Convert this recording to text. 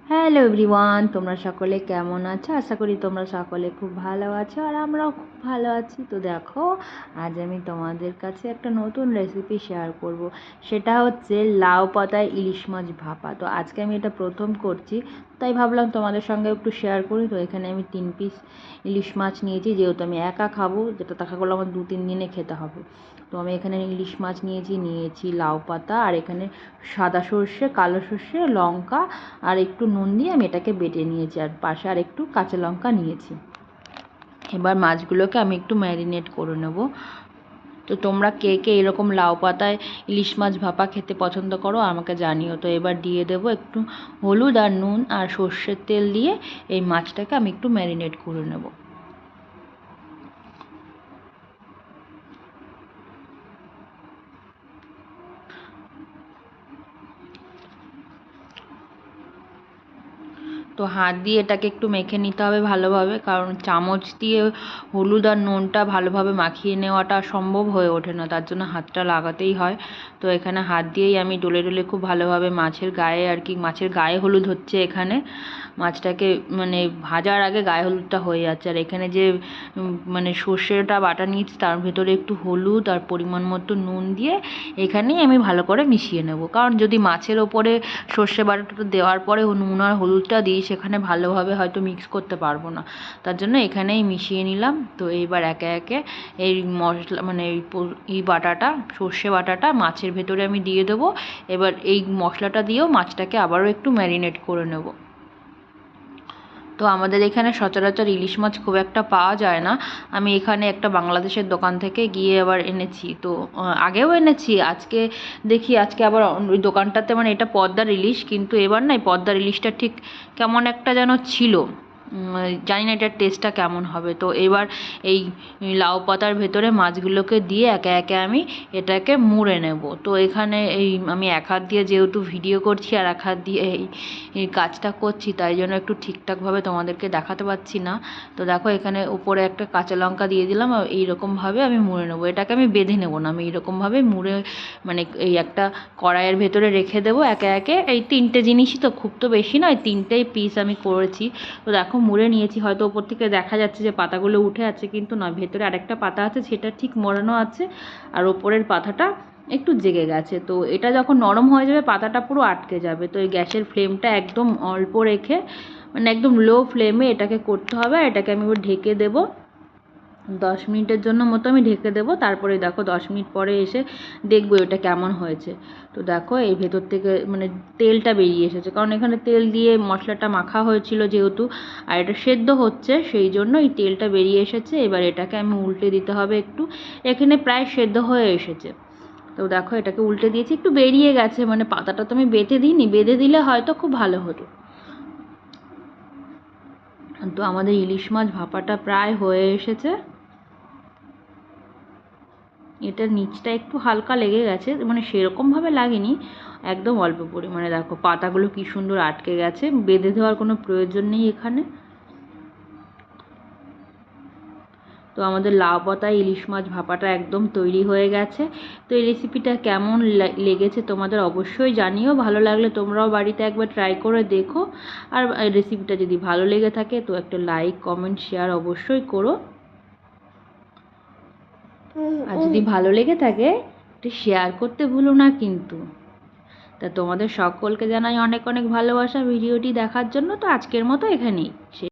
Hello everyone, তোমরা সকলে কেমন আছো? আশা করি তোমরা সকলে খুব ভালো আছো আর আমরাও খুব ভালো আছি। তো দেখো, আজ আমি তোমাদের কাছে একটা নতুন রেসিপি শেয়ার করব। সেটা হচ্ছে লাউ পাতায় ইলিশ মাছ ভাপা। তো আজকে আমি এটা প্রথম করছি, তাই ভাবলাম তোমাদের সঙ্গে একটু শেয়ার করি। তো এখানে আমি 3 পিস ইলিশ মাছ নিয়েছি, যেহেতু আমি একা খাবো, যেটা দেখা গেলো আমার 2-3 দিনে খেতে হবে। তো আমি এখানে ইলিশ মাছ নিয়েছি লাউ পাতা, আর এখানে সাদা সর্ষে, কালো সর্ষে, লঙ্কা আর একটু নুন দিয়ে আমি এটাকে বেটে নিয়েছি, আর পাশে আর একটু কাঁচা লঙ্কা নিয়েছি। এবার মাছগুলোকে আমি একটু ম্যারিনেট করে নেব। তো তোমরা কে কে এরকম লাউ পাতায় ইলিশ মাছ ভাপা খেতে পছন্দ করো আমাকে জানিও। তো এবার দিয়ে দেবো একটু হলুদ আর নুন আর সর্ষের তেল দিয়ে এই মাছটাকে আমি একটু ম্যারিনেট করে নেব। তো হাত দিয়ে এটাকে একটু মেখে নিতে হবে ভালোভাবে, কারণ চামচ দিয়ে হলুদ আর নুনটা ভালোভাবে মাখিয়ে নেওয়াটা সম্ভব হয়ে ওঠে না, তার জন্য হাতটা লাগাতেই হয়। তো এখানে হাত দিয়েই আমি ডলে ডলে খুব ভালোভাবে মাছের গায়ে, আর কি মাছের গায়ে হলুদ হচ্ছে এখানে, মাছটাকে মানে ভাজার আগে গায়ে হলুদটা হয়ে যাচ্ছে। আর এখানে যে মানে সর্ষেটা বাটা নিয়েছি তার ভেতরে একটু হলুদ আর পরিমাণ মতো নুন দিয়ে এখানেই আমি ভালো করে মিশিয়ে নেব। কারণ যদি মাছের ওপরে সর্ষে বাটাটা দেওয়ার পরে নুন আর হলুদটা দিই, সেখানে ভালোভাবে হয়তো মিক্স করতে পারবো না, তার জন্য এখানেই মিশিয়ে নিলাম। তো এইবার একে একে এই মশলা মানে এই বাটাটা, সর্ষে বাটাটা মাছের ভেতরে আমি দিয়ে দেবো। এবার এই মশলাটা দিয়েও মাছটাকে আবারও একটু ম্যারিনেট করে নেব। তো আমাদের এখানে সচরাচর ইলিশ মাছ খুব একটা পাওয়া যায় না। আমি এখানে একটা বাংলাদেশের দোকান থেকে গিয়ে আবার এনেছি। তো আগেও এনেছি, আজকে আবার ওই দোকানটাতে, মানে এটা পদ্মার ইলিশ, কিন্তু এবার না এই পদ্মার ইলিশটা ঠিক কেমন একটা যেন ছিল, জানি না এটার টেস্টটা কেমন হবে। তো এবার এই লাউ পাতার ভেতরে মাছগুলোকে দিয়ে একে একে আমি এটাকে মুড়ে নেব। তো এখানে আমি এক হাত দিয়ে যেহেতু ভিডিও করছি আর এক হাত দিয়ে এই কাজটা করছি, তাই জন্য একটু ঠিকঠাকভাবে তোমাদেরকে দেখাতে পারছি না। তো দেখো, এখানে উপরে একটা কাঁচা লঙ্কা দিয়ে দিলাম, আর এইরকমভাবে আমি মুড়ে নেবো। এটাকে আমি বেঁধে নেবো না, আমি এইরকমভাবে মুড়ে মানে এই একটা কড়াইয়ের ভেতরে রেখে দেবো একে একে। এই 3টে জিনিসই তো, খুব তো বেশি নয়, 3টেই পিস আমি করেছি। তো দেখো মুড়ে নিয়েছি, হয়তো ওপর থেকে দেখা যাচ্ছে যে পাতাগুলো উঠে আছে, কিন্তু নয়, ভেতরে আরেকটা পাতা আছে সেটা ঠিক মোড়ানো আছে, আর ওপরের পাতাটা একটু জেগে গেছে। তো এটা যখন নরম হয়ে যাবে পাতাটা পুরো আটকে যাবে। তো এই গ্যাসের ফ্লেমটা একদম অল্প রেখে, মানে একদম লো ফ্লেমে এটাকে করতে হবে। আর এটাকে আমি ঢেকে দেবো 10 মিনিটের জন্য মতো আমি ঢেকে দেবো। তারপরে দেখো 10 মিনিট পরে এসে দেখবো এটা কেমন হয়েছে। তো দেখো এই ভেতর থেকে মানে তেলটা বেরিয়ে এসেছে, কারণ এখানে তেল দিয়ে মশলাটা মাখা হয়েছিল যেহেতু, আর এটা সেদ্ধ হচ্ছে, সেই জন্য এই তেলটা বেরিয়ে এসেছে। এবার এটাকে আমি উল্টে দিতে হবে একটু। এখানে প্রায় সেদ্ধ হয়ে এসেছে। তো দেখো এটাকে উল্টে দিয়েছি, একটু বেরিয়ে গেছে, মানে পাতাটা তো আমি বেঁধে দিইনি, বেঁধে দিলে হয়তো খুব ভালো হতো। তো আমাদের ইলিশ মাছ ভাপাটা প্রায় হয়ে এসেছে। এটার নিচটা একটু হালকা লেগে গেছে, মানে সেরকমভাবে লাগেনি, একদম অল্প পরিমাণে। দেখো পাতাগুলো কি সুন্দর আটকে গেছে, বেঁধে দেওয়ার কোনো প্রয়োজন নেই এখানে। তো আমাদের লাউ পাতায় ইলিশ মাছ ভাপাটা একদম তৈরি হয়ে গেছে। তো এই রেসিপিটা কেমন লেগেছে তোমাদের অবশ্যই জানিও। ভালো লাগলে তোমরাও বাড়িতে একবার ট্রাই করে দেখো। আর রেসিপিটা যদি ভালো লেগে থাকে তো একটা লাইক, কমেন্ট, শেয়ার অবশ্যই করো। আর যদি ভালো লেগে থাকে একটু শেয়ার করতে ভুলো না কিন্তু। তা তোমাদের সকলকে জানাই অনেক অনেক ভালোবাসা ভিডিওটি দেখার জন্য। তো আজকের মতো এখানেই শেষ।